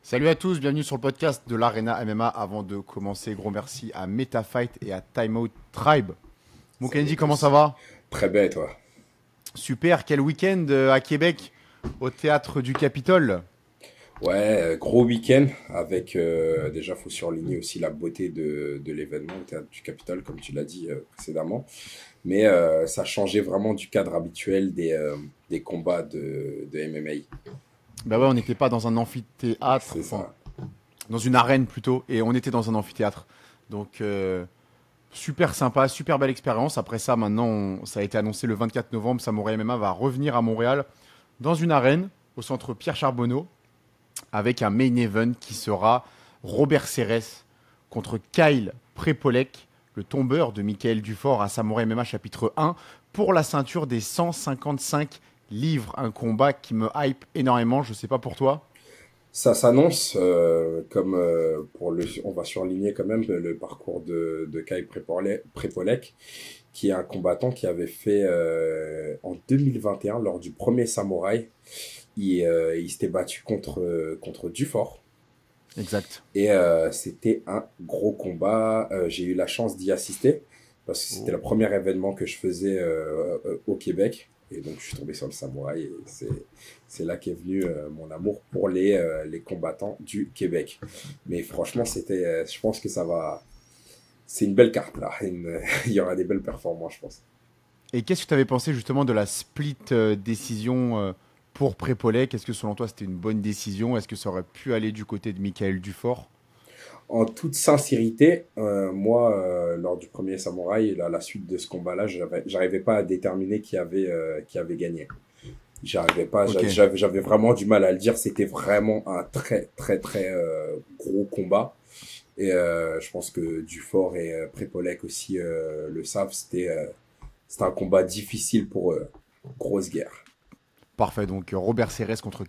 Salut à tous, bienvenue sur le podcast de l'Arena MMA. Avant de commencer, gros merci à MetaFight et à Timeout Tribe. Mon Salut à Kennedy, comment ça tous. va? Très bien et toi? Super, quel week-end à Québec au théâtre du Capitole. Ouais, gros week-end avec déjà faut surligner aussi la beauté de l'événement au Théâtre du Capitole comme tu l'as dit précédemment. Mais ça changeait vraiment du cadre habituel des combats de MMA. Bah ouais, on Donc n'était pas dans un amphithéâtre, c'est enfin ça. dans une arène plutôt, et on était dans un amphithéâtre. Donc super sympa, super belle expérience. Après ça, maintenant, ça a été annoncé le 24 novembre, Samouraï MMA va revenir à Montréal dans une arène au centre Pierre Charbonneau, avec un main event qui sera Robert Serres contre Kyle Prepolek, le tombeur de Michael Dufort à Samouraï MMA chapitre 1, pour la ceinture des 155 livres. Un combat qui me hype énormément, je sais pas pour toi. Ça s'annonce comme on va surligner quand même le parcours de Kai Prepolek, qui est un combattant qui avait fait en 2021 lors du premier Samouraï. Il s'était battu contre Dufort. Exact. Et c'était un gros combat. J'ai eu la chance d'y assister parce que c'était le Oh. premier événement que je faisais au Québec. Et donc, je suis tombé sur le samouraï et c'est là qu'est venu mon amour pour les combattants du Québec. Mais franchement, je pense que c'est une belle carte là. Il y aura des belles performances, je pense. Et qu'est-ce que tu avais pensé justement de la split décision pour Prepolek? Est-ce que selon toi c'était une bonne décision? Est-ce que ça aurait pu aller du côté de Michael Dufort? En toute sincérité, moi, lors du premier Samouraï, la suite de ce combat-là, j'arrivais pas à déterminer qui avait gagné. J'arrivais pas, Ok. j'avais vraiment du mal à le dire. C'était vraiment un très, très, très gros combat. Et je pense que Dufort et Prepolek aussi le savent. C'était un combat difficile pour eux. Grosse guerre. Parfait, donc Robert Serres contre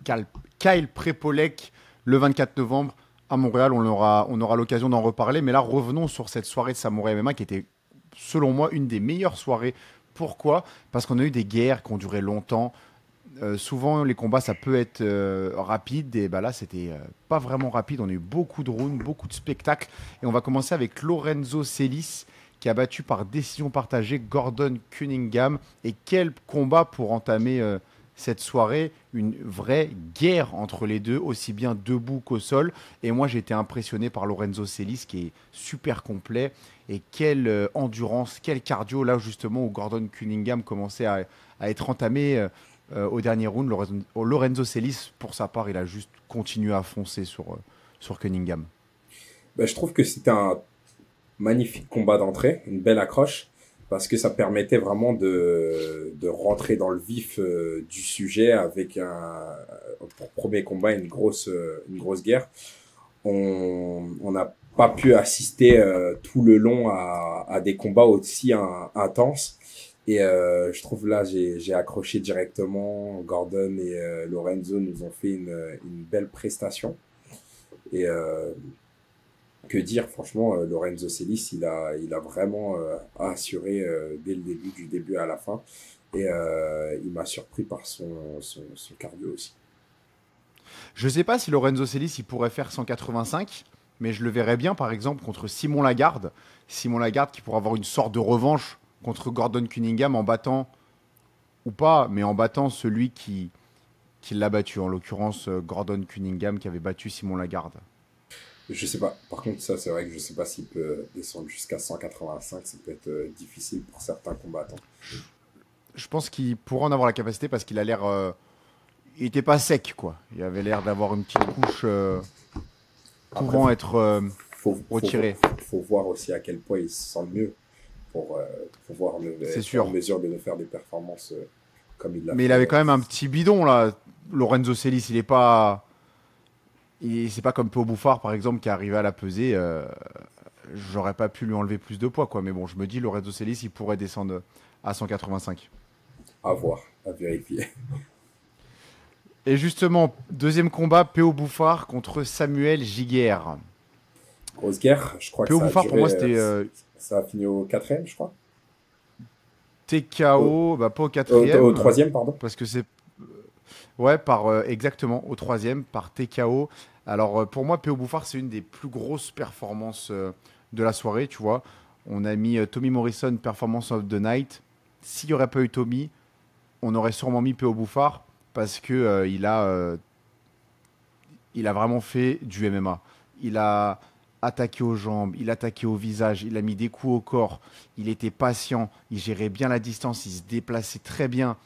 Kyle Prepolek le 24 novembre à Montréal. On aura l'occasion d'en reparler. Mais là, revenons sur cette soirée de Samouraï MMA qui était, selon moi, une des meilleures soirées. Pourquoi? Parce qu'on a eu des guerres qui ont duré longtemps. Souvent, les combats, ça peut être rapide. Et bah là, c'était pas vraiment rapide. On a eu beaucoup de rounds, beaucoup de spectacles. Et on va commencer avec Lorenzo Celis qui a battu par décision partagée Gordon Cunningham. Et quel combat pour entamer cette soirée, une vraie guerre entre les deux, aussi bien debout qu'au sol. Et moi, j'ai été impressionné par Lorenzo Celis, qui est super complet. Et quelle endurance, quel cardio, là justement, où Gordon Cunningham commençait à être entamé au dernier round. Lorenzo Celis, pour sa part, il a juste continué à foncer sur Cunningham. Ben, je trouve que c'était un magnifique combat d'entrée, une belle accroche, parce que ça permettait vraiment de rentrer dans le vif du sujet avec pour premier combat, une grosse guerre. On n'a pas pu assister tout le long à des combats aussi intenses. Et je trouve là, j'ai accroché directement. Gordon et Lorenzo nous ont fait une belle prestation. Et que dire, franchement, Lorenzo Celis, il a vraiment assuré dès le début, du début à la fin. Et il m'a surpris par son cardio aussi. Je ne sais pas si Lorenzo Celis il pourrait faire 185, mais je le verrais bien, par exemple, contre Simon Lagarde. Simon Lagarde qui pourrait avoir une sorte de revanche contre Gordon Cunningham en battant, ou pas, mais en battant celui qui l'a battu, en l'occurrence Gordon Cunningham qui avait battu Simon Lagarde. Je sais pas. Par contre, ça, c'est vrai que je sais pas s'il peut descendre jusqu'à 185. Ça peut être difficile pour certains combattants. Je pense qu'il pourrait en avoir la capacité parce qu'il a l'air. Il était pas sec, quoi. Il avait l'air d'avoir une petite couche Après, pouvant être faut, retirée. faut voir aussi à quel point il se sent mieux pour pouvoir C'est être en sûr. mesure de nous faire des performances comme il l'a Mais il fait. avait quand même un petit bidon, là. Lorenzo Celis, il est pas. C'est pas comme Pau Bouffard, par exemple, qui est arrivé à la pesée. J'aurais pas pu lui enlever plus de poids, quoi. Mais bon, je me dis, Lorenzo Celis, il pourrait descendre à 185. À voir, à vérifier. Et justement, deuxième combat, P.O. Bouffard contre Samuel Giguère. Grosse guerre, je crois que P.O. ça a Bouffard, pour moi, duré, c'était ça a fini au quatrième, je crois. Au, TKO, bah, pas au quatrième, au troisième, pardon. parce que c'est. Ouais, exactement, au troisième, par TKO, Alors, pour moi, P.O. Bouffard, c'est une des plus grosses performances de la soirée, tu vois. On a mis Tommy Morrison, Performance of the Night. S'il n'y aurait pas eu Tommy, on aurait sûrement mis P.O. Bouffard parce que il a vraiment fait du MMA. Il a attaqué aux jambes, il a attaqué au visage, il a mis des coups au corps, il était patient, il gérait bien la distance, il se déplaçait très bien.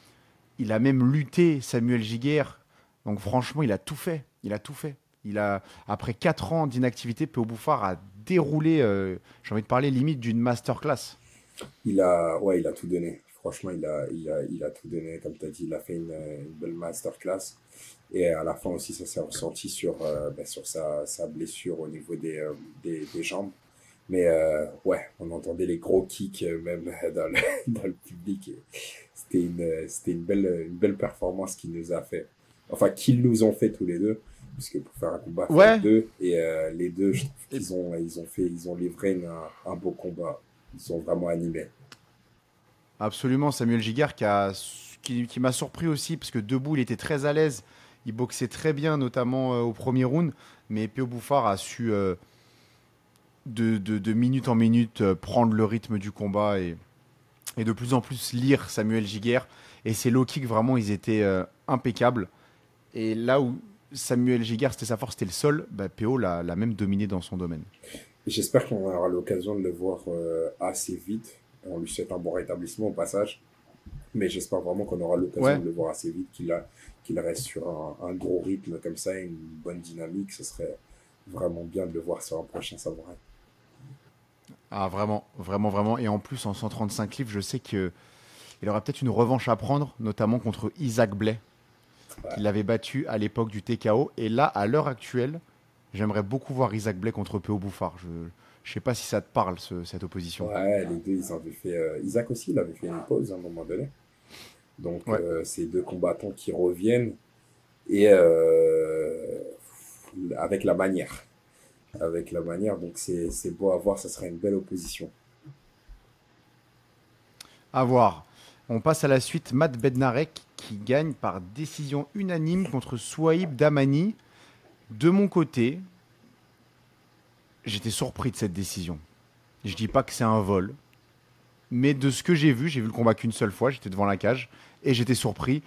Il a même lutté, Samuel Giguère. Donc franchement, il a tout fait. Il a tout fait. Après 4 ans d'inactivité, P.O. Bouffard a déroulé, j'ai envie de parler limite d'une masterclass. Ouais, il a tout donné. Franchement, il a tout donné. Comme tu as dit, il a fait une belle masterclass. Et à la fin aussi, ça s'est ressenti sur sa blessure au niveau des jambes. Mais ouais, on entendait les gros kicks même dans le public. Et c'était une belle performance qu'il nous a fait. Enfin, qu'ils nous ont fait tous les deux. Parce que pour faire un combat, il faut être Ouais, deux. Et les deux, je trouve et ils ont livré un beau combat. Ils sont vraiment animés. absolument. Samuel Giguère qui m'a surpris aussi, parce que debout, il était très à l'aise. Il boxait très bien, notamment au premier round. Mais P.O. Bouffard a su, de minute en minute, prendre le rythme du combat et de plus en plus lire Samuel Giguère. Et ses low kicks, vraiment, ils étaient impeccables. Et là où Samuel Giguère, c'était sa force, c'était le sol, bah, PO l'a même dominé dans son domaine. J'espère qu'on aura l'occasion de le voir assez vite. On lui souhaite un bon rétablissement au passage. Mais j'espère vraiment qu'on aura l'occasion Ouais, de le voir assez vite, qu'il reste sur un gros rythme comme ça, une bonne dynamique. Ce serait vraiment bien de le voir sur un prochain Samouraï. ah, vraiment, vraiment, vraiment. Et en plus, en 135 livres, je sais qu'il aura peut-être une revanche à prendre, notamment contre Isaac Blay, qui Ouais, l'avait battu à l'époque du TKO. Et là, à l'heure actuelle, j'aimerais beaucoup voir Isaac Blay contre PO Bouffard. Je ne sais pas si ça te parle, cette opposition. ouais, les deux, ils avaient fait. Isaac aussi, il avait fait une pause à un moment donné. Donc, Ouais. c'est deux combattants qui reviennent et avec la manière. Avec la manière, donc c'est beau à voir, ça serait une belle opposition. À voir. On passe à la suite. Matt Bednarek qui gagne par décision unanime contre Souhaib Damani. De mon côté, j'étais surpris de cette décision. Je dis pas que c'est un vol, mais de ce que j'ai vu le combat qu'une seule fois, j'étais devant la cage et j'étais surpris.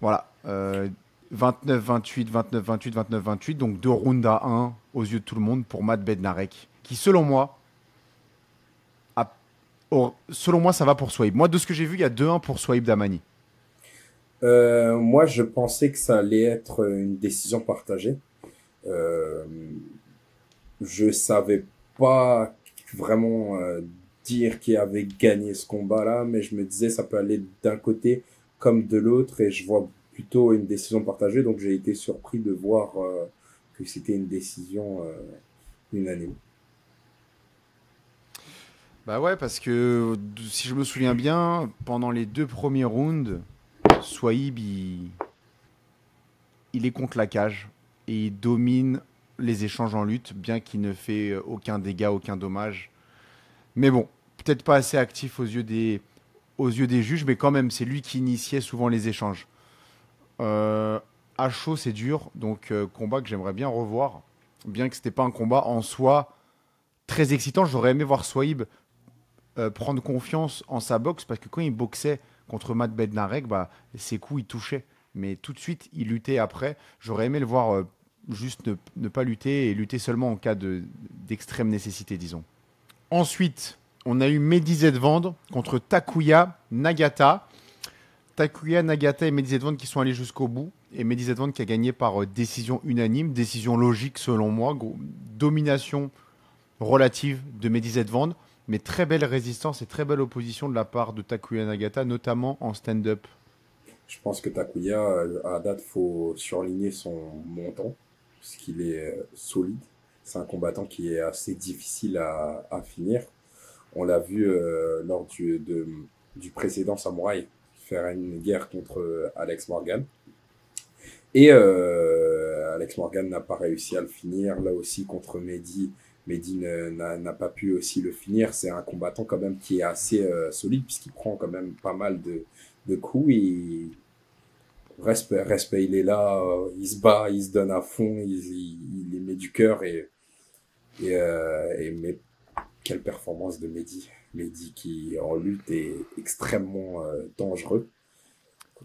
Voilà, 29-28, 29-28, 29-28, donc 2 rounds à 1 aux yeux de tout le monde pour Matt Bednarek, qui selon moi, selon moi ça va pour Swaib. Moi de ce que j'ai vu, il y a 2-1 pour Swaib Damani. Moi, je pensais que ça allait être une décision partagée. Euh, je savais pas vraiment dire qui avait gagné ce combat-là, mais je me disais ça peut aller d'un côté comme de l'autre, et je vois plutôt une décision partagée, donc j'ai été surpris de voir que c'était une décision unanime. Bah ouais, parce que si je me souviens bien, pendant les 2 premiers rounds, Swaib il est contre la cage et il domine les échanges en lutte, bien qu'il ne fait aucun dégât, aucun dommage. Mais bon, peut-être pas assez actif aux yeux des juges, mais quand même, c'est lui qui initiait souvent les échanges. Euh, à chaud, c'est dur, donc combat que j'aimerais bien revoir, bien que c'était pas un combat en soi très excitant. J'aurais aimé voir Swaib prendre confiance en sa boxe, parce que quand il boxait contre Matt Bednarek, bah, ses coups, il touchaient. Mais tout de suite, il luttait après. J'aurais aimé le voir juste ne pas lutter et lutter seulement en cas d'extrême nécessité, disons. Ensuite, on a eu Mehdi Zedvand contre Takuya Nagata. Takuya Nagata et Mehdi Zedvand qui sont allés jusqu'au bout. Et Mehdi Zedvand qui a gagné par décision unanime, décision logique selon moi. Domination relative de Mehdi Zedvand, mais très belle résistance et très belle opposition de la part de Takuya Nagata, notamment en stand-up. Je pense que Takuya, à date, faut surligner son montant, parce qu'il est solide. C'est un combattant qui est assez difficile à finir. On l'a vu lors du précédent Samouraï faire une guerre contre Alex Morgan. Et Alex Morgan n'a pas réussi à le finir. Là aussi, contre Mehdi, n'a pas pu aussi le finir. C'est un combattant quand même qui est assez solide, puisqu'il prend quand même pas mal de coups. Et Respect, il est là, il se bat, il se donne à fond, il y met du cœur mais quelle performance de Mehdi. Mehdi qui en lutte est extrêmement dangereux.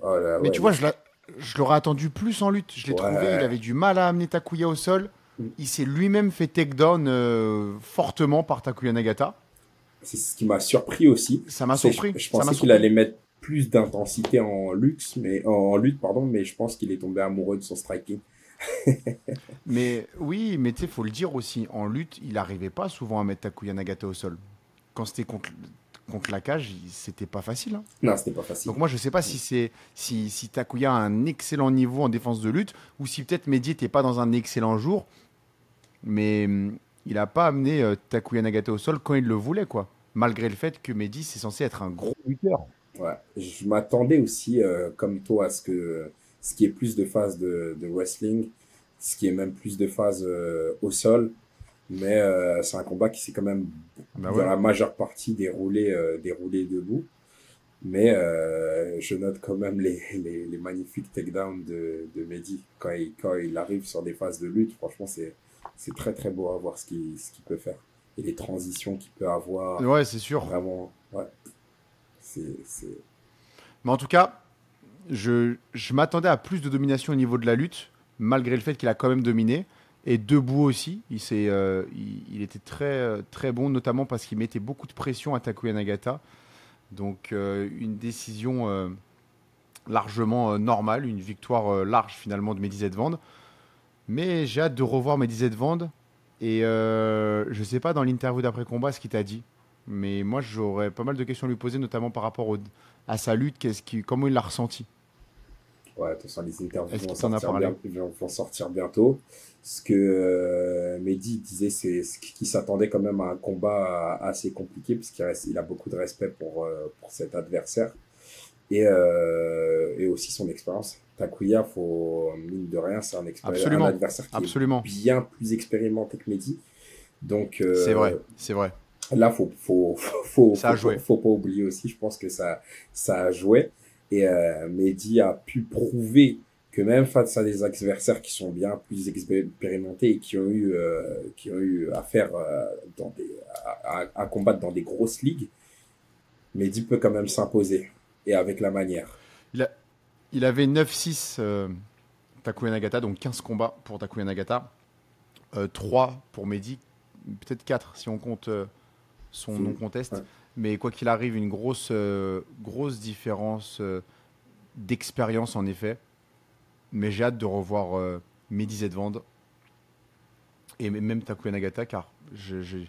Oh là, Mais ouais, tu vois, je l'aurais attendu plus en lutte. Je l'ai trouvé, il ouais. avait du mal à amener Takuya au sol. Il s'est lui-même fait takedown fortement par Takuya Nagata. C'est ce qui m'a surpris aussi. Ça m'a surpris. Je Ça m'a pensais qu'il surpris. allait mettre plus d'intensité en lutte, pardon, mais je pense qu'il est tombé amoureux de son striking. Mais oui, mais tu sais, faut le dire aussi, en lutte, il n'arrivait pas souvent à mettre Takuya Nagata au sol. Quand c'était contre la cage, c'était pas facile, hein. Non, c'était pas facile. Donc moi, je sais pas si Takuya a un excellent niveau en défense de lutte, ou si peut-être Mehdi n'était pas dans un excellent jour, mais il n'a pas amené Takuya Nagata au sol quand il le voulait, quoi. Malgré le fait que Mehdi, c'est censé être un gros lutteur. Ouais. Je m'attendais aussi, comme toi, à ce qui est plus de phases de wrestling, ce qui est même plus de phases au sol, mais c'est un combat qui s'est quand même, Bah dans ouais. la majeure partie, déroulé debout. Mais je note quand même les magnifiques takedowns de Mehdi quand il arrive sur des phases de lutte. Franchement, c'est très très beau à voir ce qu'il peut faire. Et les transitions qu'il peut avoir, Ouais, c'est sûr. vraiment, ouais, c'est... Mais en tout cas, je m'attendais à plus de domination au niveau de la lutte, malgré le fait qu'il a quand même dominé. Et debout aussi, il était très bon, notamment parce qu'il mettait beaucoup de pression à Takuya Nagata. Donc une décision largement normale, une victoire large finalement de Mehdi Zedvand. Mais j'ai hâte de revoir Mehdi Zedvand. Et je sais pas dans l'interview d'après-combat ce qu'il t'a dit. Mais moi j'aurais pas mal de questions à lui poser, notamment par rapport à sa lutte, comment il l'a ressenti. Ouais, de toute façon, les interviews Est-ce qu'il t'en a parlé? vont sortir bientôt. Ce que Mehdi disait, c'est qu'il s'attendait quand même à un combat assez compliqué, il a beaucoup de respect pour cet adversaire. Et aussi son expérience. Takuya, mine de rien, c'est un Absolument, adversaire qui est absolument. bien plus expérimenté que Mehdi. Donc C'est vrai, c'est vrai. là, Ça a joué. faut pas oublier aussi, je pense que ça a joué. Et Mehdi a pu prouver que même face à des adversaires qui sont bien plus expérimentés et qui ont eu à faire à combattre dans des grosses ligues, Mehdi peut quand même s'imposer et avec la manière. Il, a- il avait 9-6 Takuya Nagata, donc 15 combats pour Takuya Nagata. 3 pour Mehdi, peut-être 4 si on compte son Ouais. non-contest. Mais quoi qu'il arrive, une grosse différence d'expérience en effet. Mais j'ai hâte de revoir Mehdi Zedvand et même Takuya Nagata car j'ai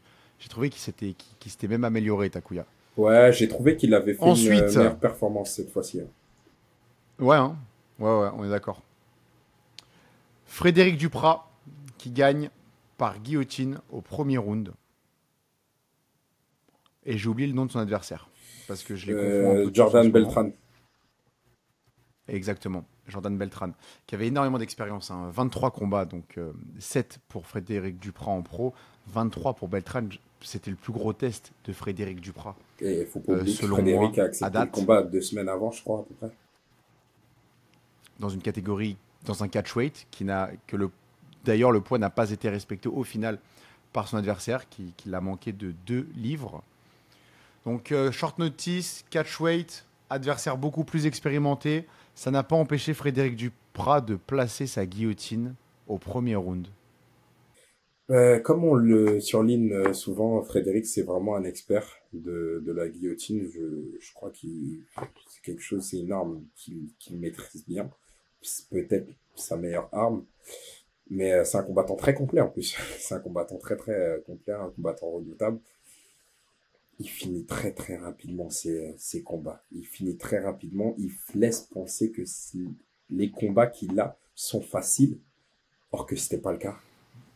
trouvé qu'il s'était même amélioré Takuya. Ouais, j'ai trouvé qu'il avait fait une Ensuite, meilleure performance cette fois-ci, hein. ouais, hein, ouais, on est d'accord. Frédéric Duprat qui gagne par guillotine au premier round. Et j'ai oublié le nom de son adversaire parce que je les confonds un peu tous en Jordan ce moment. Beltran. Exactement, Jordan Beltran, qui avait énormément d'expérience, hein. 23 combats, donc 7 pour Frédéric Duprat en pro, 23 pour Beltran. C'était le plus gros test de Frédéric Duprat, Et il faut pas oublier que selon Frédéric moi, a à accepté le date, combat 2 semaines avant, je crois, à peu près. dans une catégorie, dans un catchweight, d'ailleurs le poids n'a pas été respecté au final par son adversaire, qui l'a manqué de 2 livres. Donc short notice, catchweight, adversaire beaucoup plus expérimenté. Ça n'a pas empêché Frédéric Duprat de placer sa guillotine au premier round. Comme on le surligne souvent, Frédéric, c'est vraiment un expert de la guillotine. Je crois c'est quelque chose, c'est une arme qu'il maîtrise bien. C'est peut-être sa meilleure arme. Mais c'est un combattant très complet en plus. C'est un combattant très très complet, un combattant redoutable. Il finit très très rapidement ses combats. Il finit très rapidement. Il laisse penser que les combats qu'il a sont faciles, or que c'était pas le cas.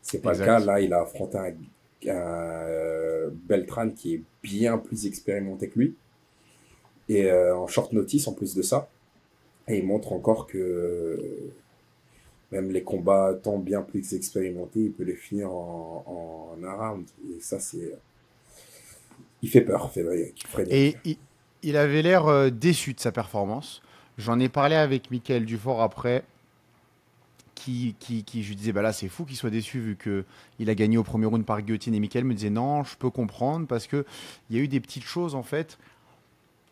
C'est pas le cas. Exact. Là, il a affronté un Beltran qui est bien plus expérimenté que lui. Et en short notice en plus de ça. Et il montre encore que même les combattants bien plus expérimentés, il peut les finir en un round. Et ça, il fait peur, Frédéric. Et il avait l'air déçu de sa performance. J'en ai parlé avec Michael Dufort après, je lui disait, bah là, c'est fou qu'il soit déçu vu qu'il a gagné au premier round par guillotine. Et Michael me disait, non, je peux comprendre parce qu'il y a eu des petites choses, en fait.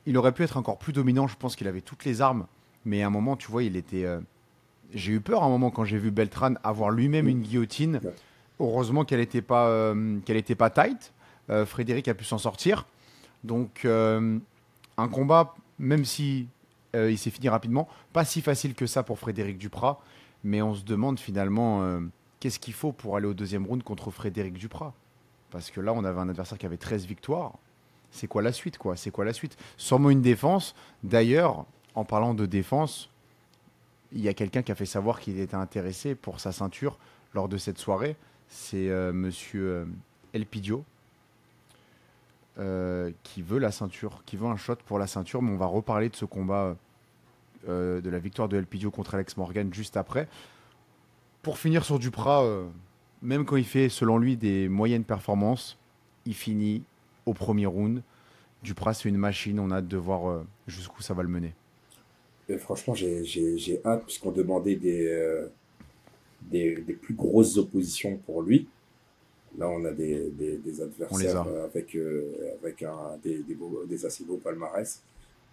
Il aurait pu être encore plus dominant. Je pense qu'il avait toutes les armes. Mais à un moment, tu vois, il était. J'ai eu peur à un moment quand j'ai vu Beltran avoir lui-même Mm. une guillotine. Ouais. Heureusement qu'elle était pas tight. Frédéric a pu s'en sortir. Donc, un combat, même si il s'est fini rapidement, pas si facile que ça pour Frédéric Duprat. Mais on se demande finalement qu'est-ce qu'il faut pour aller au deuxième round contre Frédéric Duprat. Parce que là, on avait un adversaire qui avait 13 victoires. C'est quoi la suite, quoi? C'est quoi la suite? Sûrement une défense. D'ailleurs, en parlant de défense, il y a quelqu'un qui a fait savoir qu'il était intéressé pour sa ceinture lors de cette soirée. C'est monsieur Elpidio qui veut la ceinture, qui veut un shot pour la ceinture. Mais on va reparler de ce combat, de la victoire de Elpidio contre Alex Morgan juste après. Pour finir sur Duprat, même quand il fait, selon lui, des moyennes performances, il finit au premier round. Duprat, c'est une machine. On a hâte de voir jusqu'où ça va le mener. Et franchement, j'ai hâte, puisqu'on demandait des plus grosses oppositions pour lui. Là, on a des On les adversaires a. avec des assez beaux palmarès.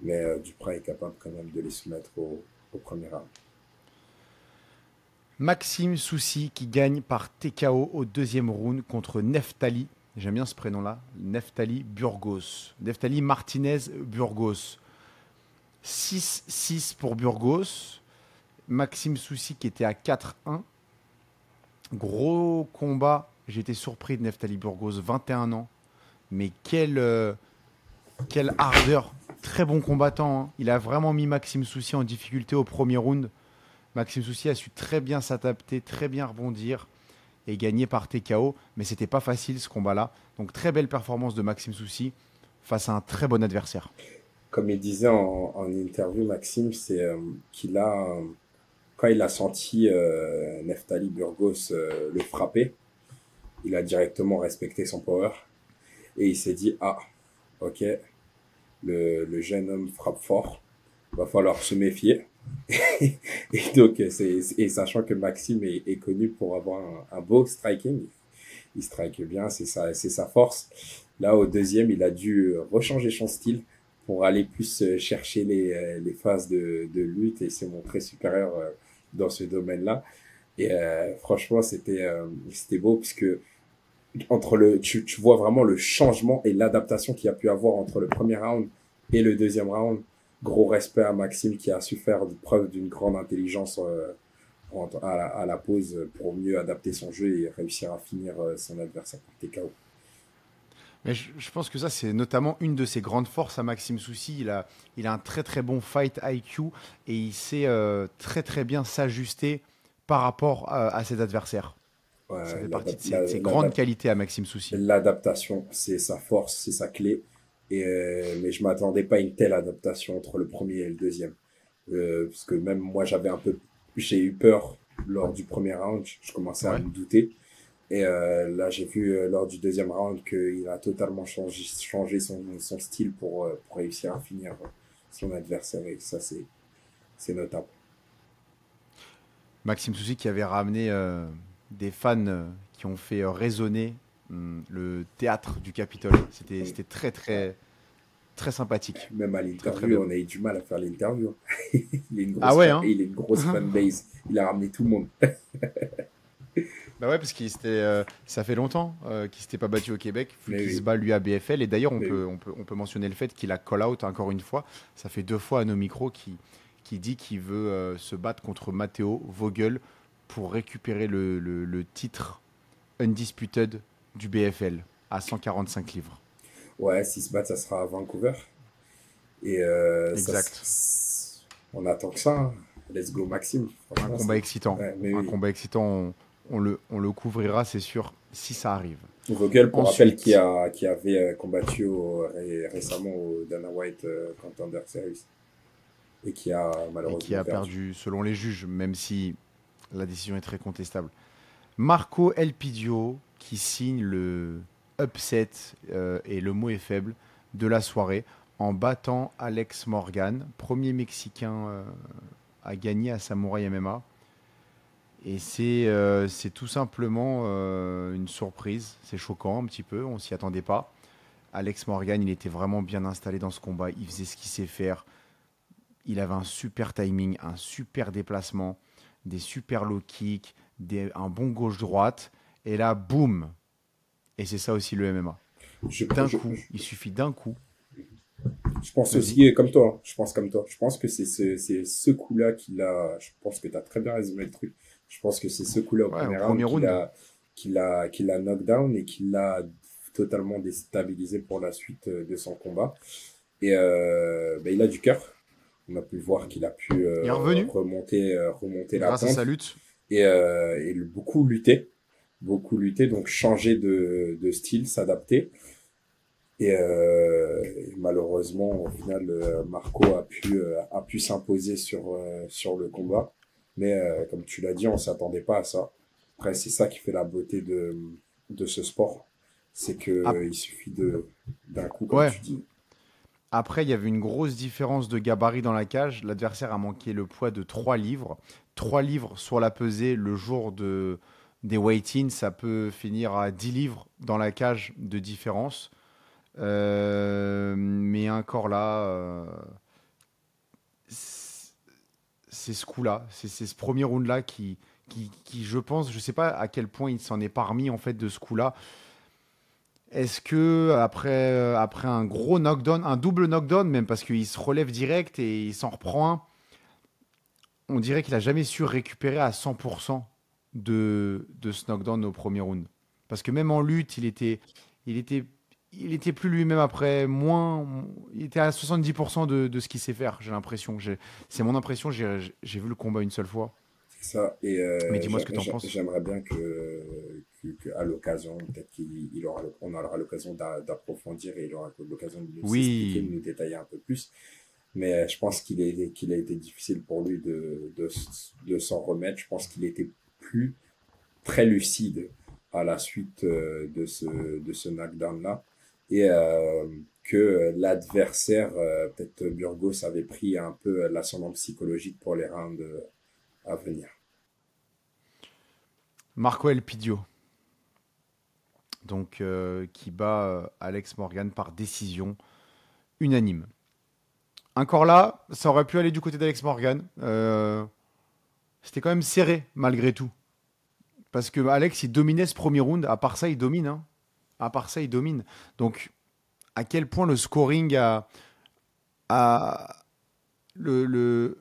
Mais Duprat est capable quand même de les soumettre au premier round. Maxime Soucy qui gagne par TKO au deuxième round contre Neftali. J'aime bien ce prénom-là. Neftali Burgos. Neftali Martinez Burgos. 6-6 pour Burgos. Maxime Soucy qui était à 4-1. Gros combat. J'ai été surpris de Neftali Burgos, 21 ans. Mais quelle ardeur. Très bon combattant, hein. Il a vraiment mis Maxime Soucy en difficulté au premier round. Maxime Soucy a su très bien s'adapter, très bien rebondir et gagner par TKO. Mais c'était pas facile ce combat-là. Donc très belle performance de Maxime Soucy face à un très bon adversaire. Comme il disait en interview, Maxime, c'est qu'il a, quand il a senti Neftali Burgos le frapper, il a directement respecté son power et il s'est dit, ah, ok, le jeune homme frappe fort, va falloir se méfier. Et donc, et sachant que Maxime est connu pour avoir un beau striking, il strike bien, c'est sa force. Là, au deuxième, il a dû rechanger son style pour aller plus chercher les phases de lutte et se montrer supérieur dans ce domaine-là. Et franchement, c'était beau puisque tu vois vraiment le changement et l'adaptation qu'il y a pu avoir entre le premier round et le deuxième round. Gros respect à Maxime qui a su faire preuve d'une grande intelligence à la pause pour mieux adapter son jeu et réussir à finir son adversaire par TKO. Mais je pense que ça, c'est notamment une de ses grandes forces à Maxime Soucy. Il a un très très bon fight IQ et il sait très très bien s'ajuster par rapport à ses adversaires. Ça Ouais, fait partie de ses grandes qualités à Maxime Soucy. l'adaptation, c'est sa force, c'est sa clé. Et, mais je m'attendais pas à une telle adaptation entre le premier et le deuxième. Parce que même moi, j'ai eu peur lors du premier round. Je commençais à Ouais. me douter. Et là, j'ai vu lors du deuxième round qu'il a totalement changé son style pour réussir à finir son adversaire. Et ça, c'est notable. Maxime Soucy qui avait ramené des fans qui ont fait résonner le théâtre du Capitole. C'était très très très sympathique. Même à Très très l'interview, bien. on a eu du mal à faire l'interview. Ah ouais, hein? Il a une grosse fanbase. Il a ramené tout le monde. Bah ouais, parce ça fait longtemps qu'il s'était pas battu au Québec, vu Mais qu'il se oui, bat lui à BFL. Et d'ailleurs, mais oui. on peut mentionner le fait qu'il a call out encore une fois. Ça fait 2 fois à nos micros qui dit qu'il veut se battre contre Matteo Vogel pour récupérer le titre undisputed du BFL à 145 livres. Ouais, s'il se bat, ça sera à Vancouver. Et Exact. on attend que ça, hein. Let's go, Maxime. Un Franchement, combat excitant. ouais, mais Un oui. combat excitant. On le couvrira, c'est sûr, si ça arrive. Vogel, pour rappel, Ensuite, qui avait combattu récemment au Dana White Contender Series et qui a et qui malheureusement a perdu. perdu selon les juges, même si la décision est très contestable. Marco Elpidio qui signe le upset, et le mot est faible, de la soirée en battant Alex Morgan, premier Mexicain à gagner à Samouraï MMA. Et c'est tout simplement une surprise. C'est choquant un petit peu, on s'y attendait pas. Alex Morgan, il était vraiment bien installé dans ce combat. Il faisait ce qu'il sait faire. Il avait un super timing, un super déplacement, des super low kicks, un bon gauche-droite. Et là, boum. Et c'est ça aussi le MMA. Je, D'un je, coup, il suffit d'un coup. je pense Vas-y. aussi comme toi. Hein. Je pense comme toi. Je pense que c'est ce coup-là qu'il a. Je pense que tu as très bien résumé le truc. Je pense que c'est ce coup-là au Ouais, au premier round premier round. qu'il a knockdown et qu'il l'a totalement déstabilisé pour la suite de son combat. Et il a du cœur. On a pu voir qu'il a pu Il est revenu remonter la grâce à sa pente lutte. et beaucoup lutter, donc changer de style, s'adapter. Et malheureusement, au final, Marco a pu s'imposer sur le combat. Mais comme tu l'as dit, on s'attendait pas à ça. Après, c'est ça qui fait la beauté de ce sport. C'est que Ap- il suffit d'un coup, comme ouais. tu dis. Après, il y avait une grosse différence de gabarit dans la cage. L'adversaire a manqué le poids de 3 livres. 3 livres sur la pesée le jour des weigh-in, ça peut finir à 10 livres dans la cage de différence. Mais encore là, c'est ce coup-là, c'est ce premier round-là qui, je pense, je sais pas à quel point il s'en est parmi en fait de ce coup-là. Est-ce que après un gros knockdown, un double knockdown même parce qu'il se relève direct et il s'en reprend un, on dirait qu'il a jamais su récupérer à 100% de ce knockdown au premier round. Parce que même en lutte, il était, il était plus lui-même après, moins, il était à 70% de ce qu'il sait faire, j'ai l'impression. C'est mon impression, j'ai vu le combat une seule fois. C'est ça. Et Mais dis-moi ce que t'en penses. j'aimerais bien à l'occasion, peut-être on aura l'occasion d'approfondir et il aura l'occasion de nous expliquer, de Oui, nous détailler un peu plus. Mais je pense qu'il a été difficile pour lui de s'en remettre. Je pense qu'il était plus très lucide à la suite de ce knockdown-là. Et que l'adversaire, peut-être Burgos, avait pris un peu l'ascendant psychologique pour les rounds à venir. Marco Elpidio, donc qui bat Alex Morgan par décision unanime. Encore là, ça aurait pu aller du côté d'Alex Morgan. C'était quand même serré malgré tout. Parce que Alex, il dominait ce premier round. À part ça, il domine. Hein. À part ça, il domine. Donc, à quel point le scoring a le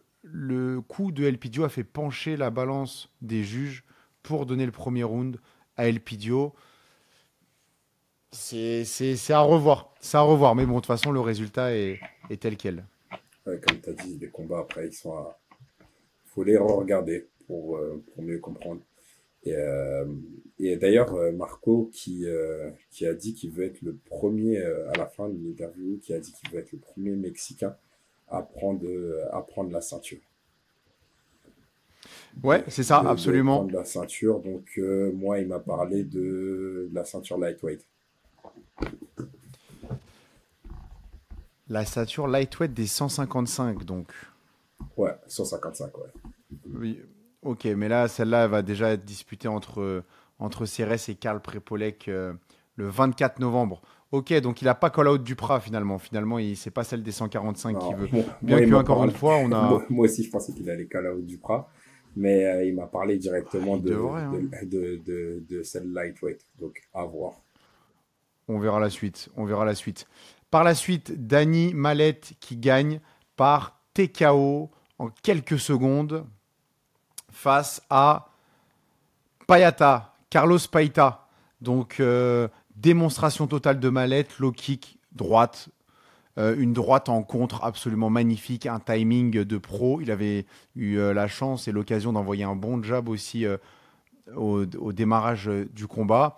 coup de Elpidio a fait pencher la balance des juges pour donner le premier round à Elpidio. C'est à revoir. C'est à revoir. Mais bon, de toute façon, le résultat est tel quel. Comme tu as dit, les combats après, faut les re-regarder pour mieux comprendre. Et, euh, et d'ailleurs, Marco qui a dit qu'il veut être le premier, à la fin de l'interview, qui a dit qu'il veut être le premier Mexicain à prendre la ceinture. Ouais, c'est ça, De absolument. prendre la ceinture. Donc, moi, il m'a parlé de la ceinture lightweight. La stature lightweight des 155, donc. Ouais, 155, ouais. Oui, ok, mais là, celle-là, elle va déjà être disputée entre Cérès et Karl Prepolek le 24 novembre. Ok, donc il n'a pas call-out Duprat finalement. Finalement, c'est pas celle des 145 qu'il Non, veut. moi Bien il que, m'a encore une parlé. fois, on a. Moi aussi, je pensais qu'il allait call out Duprat. Mais il m'a parlé Ah, directement il devrait, hein. de celle lightweight. Donc, à voir. On verra la suite. On verra la suite. Par la suite, Dani Mallette qui gagne par TKO en quelques secondes face à Payata, Carlos Paita. Donc, démonstration totale de Mallette, low kick, droite. Une droite en contre absolument magnifique, un timing de pro. Il avait eu la chance et l'occasion d'envoyer un bon jab aussi au démarrage du combat.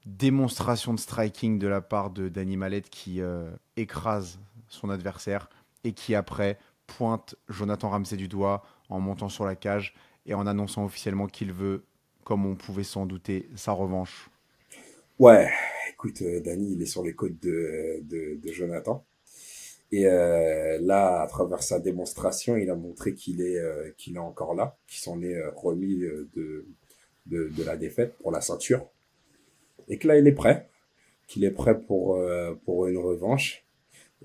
Démonstration de striking de la part de Dani Mallette qui écrase son adversaire et qui après pointe Jonathan Ramsey du doigt en montant sur la cage et en annonçant officiellement qu'il veut, comme on pouvait s'en douter, sa revanche. Ouais, écoute, Danny, il est sur les côtes de Jonathan. Et là, à travers sa démonstration, il a montré qu'il est encore là, qu'il s'en est remis de la défaite pour la ceinture. Et que là, il est prêt, qu'il est prêt pour une revanche.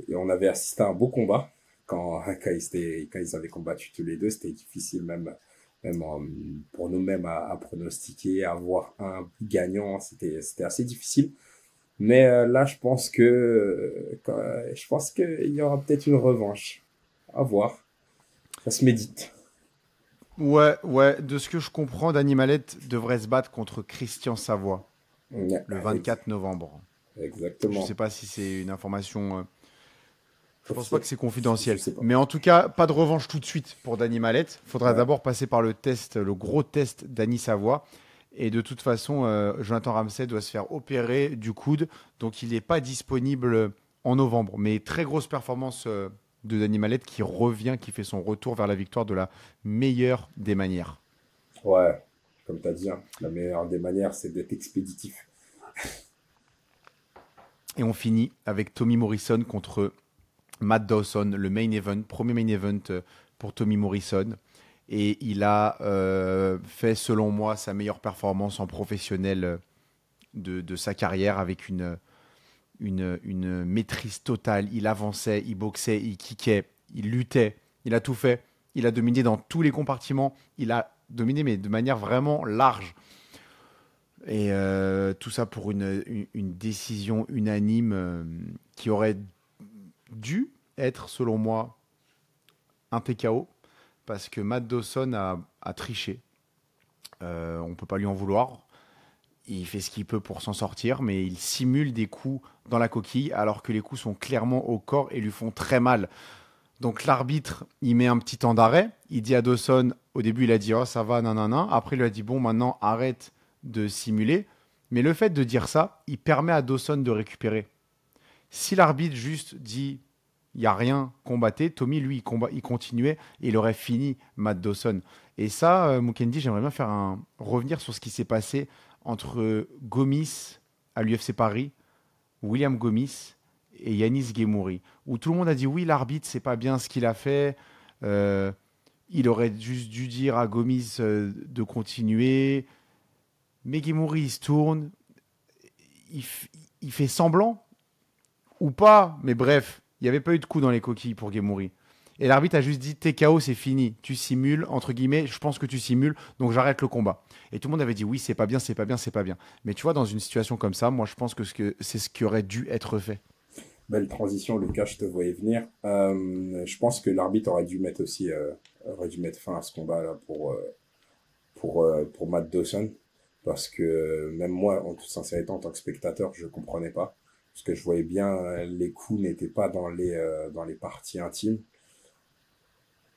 Et on avait assisté à un beau combat quand ils avaient combattu tous les deux. C'était difficile pour nous-mêmes à pronostiquer, à voir un gagnant. C'était assez difficile. Mais là, je pense qu'il y aura peut-être une revanche. À voir. Ça se médite. Ouais, ouais, de ce que je comprends, Dany Mallette devrait se battre contre Christian Savoie Ouais, le 24 novembre. Je sais exactement. pas si c'est une information. Je pense pas Officiel. que c'est Je confidentiel. sais pas. Mais en tout cas, pas de revanche tout de suite pour Dany Mallette. Faudra Ouais. d'abord passer par le test, le gros test d'Annie Savoie. Et de toute façon, Jonathan Ramsey doit se faire opérer du coude. Donc il n'est pas disponible en novembre. Mais très grosse performance de Dany Mallette qui revient, qui fait son retour vers la victoire de la meilleure des manières. Ouais. Comme tu as dit, hein, la meilleure des manières, c'est d'être expéditif. Et on finit avec Tommy Morrison contre Matt Dawson, le main event, premier main event pour Tommy Morrison. Et il a fait, selon moi, sa meilleure performance en professionnel de sa carrière avec une maîtrise totale. Il avançait, il boxait, il kickait, il luttait, il a tout fait. Il a dominé dans tous les compartiments. Il a dominé, mais de manière vraiment large. Et tout ça pour une décision unanime qui aurait dû être, selon moi, un TKO parce que Matt Dawson a triché. On ne peut pas lui en vouloir. Il fait ce qu'il peut pour s'en sortir, mais il simule des coups dans la coquille alors que les coups sont clairement au corps et lui font très mal. Donc l'arbitre, il met un petit temps d'arrêt. Il dit à Dawson, au début, il a dit « Oh, ça va, nanana ». Après, il lui a dit « Bon, maintenant, arrête de simuler ». Mais le fait de dire ça, il permet à Dawson de récupérer. Si l'arbitre juste dit il n'y a rien, combattait, Tommy, lui, il continuait et il aurait fini Matt Dawson. Et ça, Mukendi, j'aimerais bien revenir sur ce qui s'est passé entre Gomis à l'UFC Paris, William Gomis et Yanis Gemouri, où tout le monde a dit oui, l'arbitre, c'est pas bien ce qu'il a fait. Euh, il aurait juste dû dire à Gomis de continuer. Mais Gemouri, il se tourne, il, il fait semblant ou pas, mais bref, il n'y avait pas eu de coup dans les coquilles pour Gemouri. Et l'arbitre a juste dit TKO, c'est fini. Tu simules, entre guillemets, je pense que tu simules, donc j'arrête le combat. Et tout le monde avait dit oui, c'est pas bien, c'est pas bien, c'est pas bien. Mais tu vois, dans une situation comme ça, moi je pense que c'est ce qui aurait dû être fait. Belle transition, Lucas, je te voyais venir. Je pense que l'arbitre aurait dû mettre fin à ce combat-là pour Matt Dawson. Parce que même moi, en toute sincérité, en tant que spectateur, je comprenais pas. Parce que je voyais bien, les coups n'étaient pas dans les parties intimes.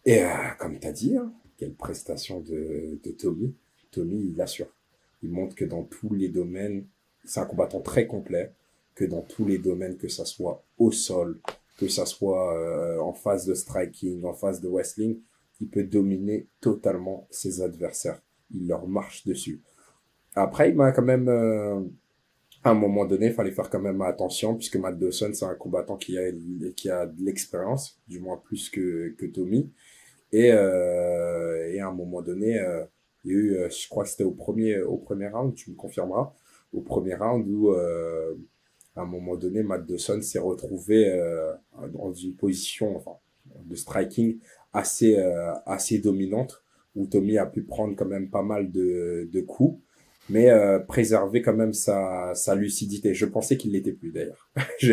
Et comme tu as dit, hein, quelle prestation de Tommy. Tommy, il assure. Il montre que dans tous les domaines, c'est un combattant très complet, que dans tous les domaines, que ça soit au sol, que ça soit en phase de striking, en phase de wrestling, il peut dominer totalement ses adversaires. Il leur marche dessus. Après, il m'a quand même, à un moment donné, il fallait faire quand même attention, puisque Matt Dawson, c'est un combattant qui a de l'expérience, du moins plus que Tommy. Et à un moment donné, il y a eu, je crois que c'était au premier round, tu me confirmeras, au premier round où, à un moment donné, Matt Dawson s'est retrouvé dans une position, enfin, de striking assez dominante, où Tommy a pu prendre quand même pas mal de coups, mais préserver quand même sa lucidité. Je pensais qu'il l'était plus d'ailleurs.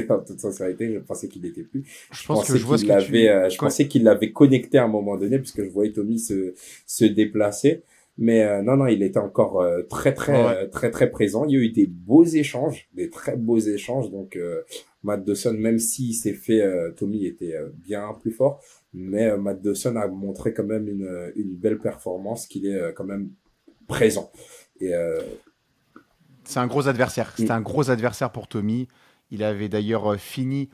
En toute sincérité, je pensais qu'il l'était plus. Je pense que je vois ce que tu. Je pensais qu'il l'avait connecté à un moment donné, puisque je voyais Tommy se déplacer. Mais non, non, il était encore Ouais, ouais. très présent. Il y a eu des beaux échanges, des très beaux échanges. Donc Matt Dawson, même s'il s'est fait, Tommy était bien plus fort, mais Matt Dawson a montré quand même une belle performance, qu'il est quand même présent. Et C'est un gros adversaire. C'était mm, un gros adversaire pour Tommy. Il avait d'ailleurs fini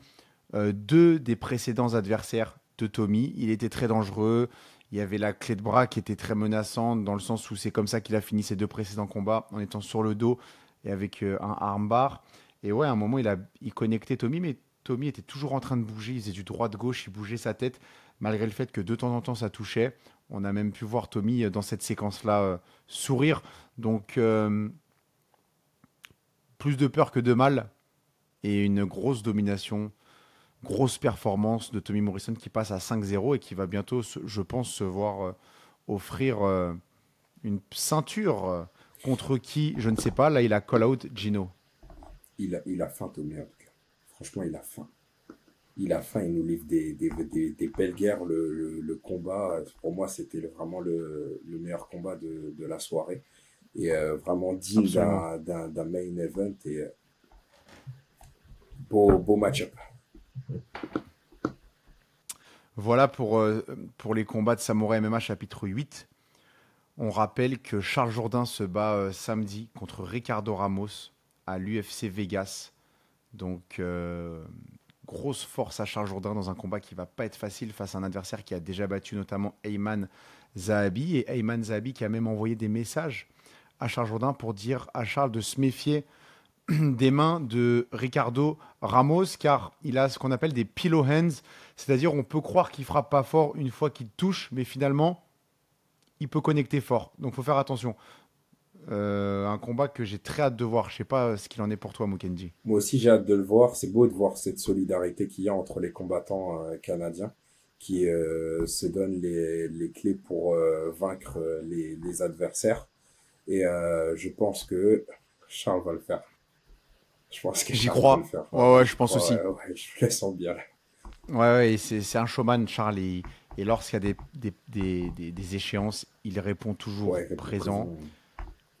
deux des précédents adversaires de Tommy. Il était très dangereux. Il y avait la clé de bras qui était très menaçante dans le sens où c'est comme ça qu'il a fini ses deux précédents combats en étant sur le dos et avec un armbar. Et ouais, à un moment, il connectait Tommy, mais Tommy était toujours en train de bouger, il faisait du droite-gauche, il bougeait sa tête, malgré le fait que de temps en temps ça touchait. On a même pu voir Tommy dans cette séquence-là sourire. Donc, plus de peur que de mal et une grosse domination, grosse performance de Tommy Morrison qui passe à 5-0 et qui va bientôt, je pense, se voir offrir une ceinture contre qui, je ne sais pas. Là, il a call-out Gino. Il a faim, Tommy, en tout cas. Franchement, il a faim. Il a faim, il nous livre des belles guerres. Le combat, pour moi, c'était vraiment le meilleur combat de la soirée. Et vraiment digne d'un main event. Et beau match-up. Voilà pour les combats de Samouraï MMA chapitre 8. On rappelle que Charles Jourdain se bat samedi contre Ricardo Ramos à l'UFC Vegas. Donc, grosse force à Charles Jourdain dans un combat qui ne va pas être facile face à un adversaire qui a déjà battu notamment Ayman Zahabi. Et Ayman Zahabi qui a même envoyé des messages à Charles Jourdain pour dire à Charles de se méfier des mains de Ricardo Ramos, car il a ce qu'on appelle des pillow hands, c'est-à-dire on peut croire qu'il frappe pas fort une fois qu'il touche, mais finalement, il peut connecter fort. Donc, il faut faire attention. Un combat que j'ai très hâte de voir. Je sais pas ce qu'il en est pour toi, Mukendi. Moi aussi, j'ai hâte de le voir. C'est beau de voir cette solidarité qu'il y a entre les combattants canadiens qui se donnent les clés pour vaincre les adversaires. Et je pense que Charles va le faire. Je pense que J'y Charles crois. va le faire. Ouais, je pense aussi. Ouais, je le sens bien. Ouais, et c'est un showman, Charles. Et lorsqu'il y a des échéances, il répond toujours présent.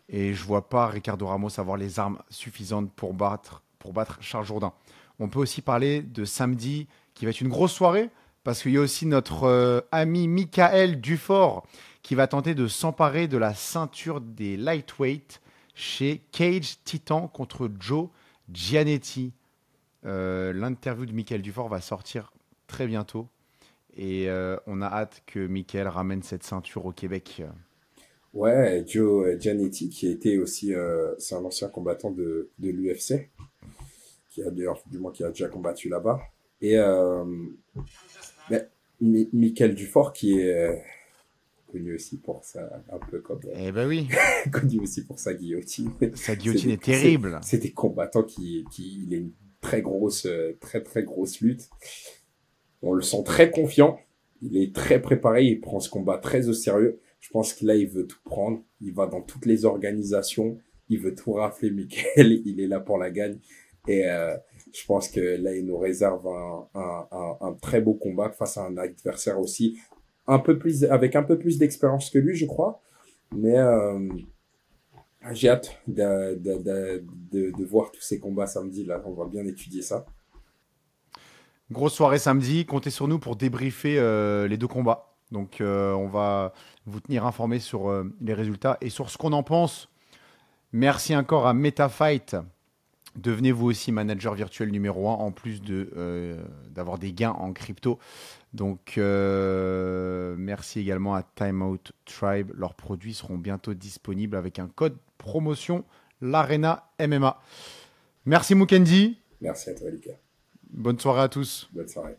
Et je vois pas Ricardo Ramos avoir les armes suffisantes pour battre Charles Jourdain. On peut aussi parler de samedi, qui va être une grosse soirée, parce qu'il y a aussi notre ami Michael Dufort qui va tenter de s'emparer de la ceinture des lightweight chez Cage Titan contre Joe Giannetti. L'interview de Michael Dufort va sortir très bientôt. Et on a hâte que Michael ramène cette ceinture au Québec. Ouais, Joe Giannetti, qui était aussi, c'est un ancien combattant de l'UFC, qui a d'ailleurs, du moins, qui a déjà combattu là-bas. Et Michael Dufort, qui est connu aussi pour ça, un peu comme... Eh ben oui. connu aussi pour sa guillotine. Sa guillotine est terrible. C'est des combattants il a une très grosse lutte. On le sent très confiant. Il est très préparé. Il prend ce combat très au sérieux. Je pense que là, il veut tout prendre. Il va dans toutes les organisations. Il veut tout rafler, Michael. Il est là pour la gagne. Et je pense que là, il nous réserve un très beau combat face à un adversaire aussi avec un peu plus d'expérience que lui, je crois. Mais j'ai hâte de voir tous ces combats samedi. Là, on va bien étudier ça. Grosse soirée samedi. Comptez sur nous pour débriefer les deux combats. Donc, on va vous tenir informés sur les résultats et sur ce qu'on en pense. Merci encore à MetaFight. Devenez vous aussi manager virtuel numéro 1 en plus d'avoir des gains en crypto. Donc, merci également à Timeout Tribe. Leurs produits seront bientôt disponibles avec un code promotion l'Arena MMA. Merci Mukendi. Merci à toi, Lucas. Bonne soirée à tous. Bonne soirée.